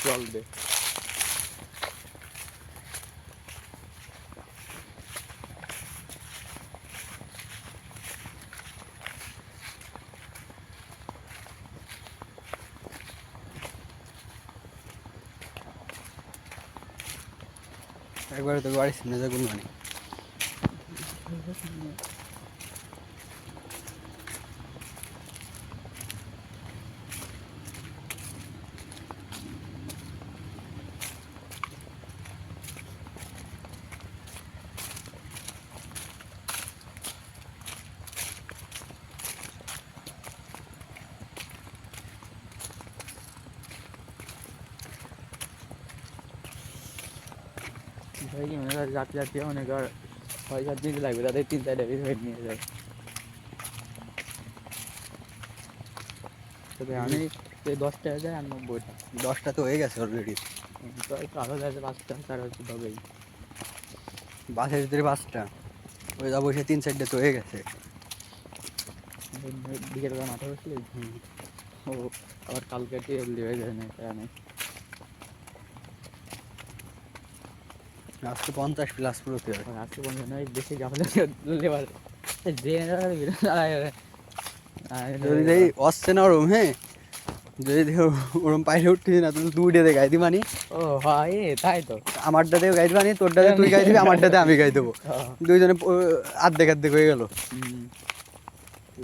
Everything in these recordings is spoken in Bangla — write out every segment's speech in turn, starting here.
জল দে একবারে তো বাড়ির সামনে যা গুণ মানে কি মনে হয় রাতে রাতে অনেক আর 6-7 দিন লাগবে তাদের 3-4টা বের নিয়ে যায় তবে আমি 10টা যায় আর 90টা 10টা তো হয়ে গেছে অলরেডি তো আরো যাচ্ছে 5টা তার হচ্ছে তবেই বাসের ভিতরে 5টা ওই যা বসে 3-4টা তো হয়ে গেছে বিকেলবেলা মাঠে বসলি ও আবার কালকে জলদি হয়ে যায় না তাই নেই আজকে 50 প্লাস পুরোতে হবে আজকে বন্ধু নয় বেশি গাফলে লেবার যে যদি দেখি আসছে না ওরম হ্যাঁ যদি দেখি ওরম পাইরে উঠতে না তুই 2 ডে গাই দিবানি ও হয় তাই তো আমারটাতেও গাই দিবানি তোরটাতে তুই গাই দিবি আমারটাতে আমি গাই দেবো দুইজনে অর্ধেক হয়ে গেল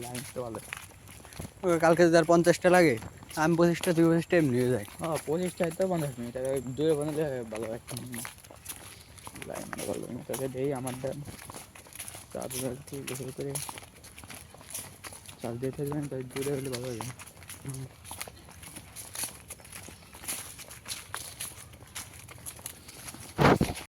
লাইন তো ভালো কালকে যদি আর 50টা লাগে আমি 25টা তুই 25টা এমনি হয়ে যায় 25টায় তো 50 মিনিট দূরে বানালে ভালো একটা লাইন ভালো তাকে দেই আমারটা চার্জ বেশি করে চার্জ দিয়ে থাকবেন তাই দূরে হলে ভালো হবে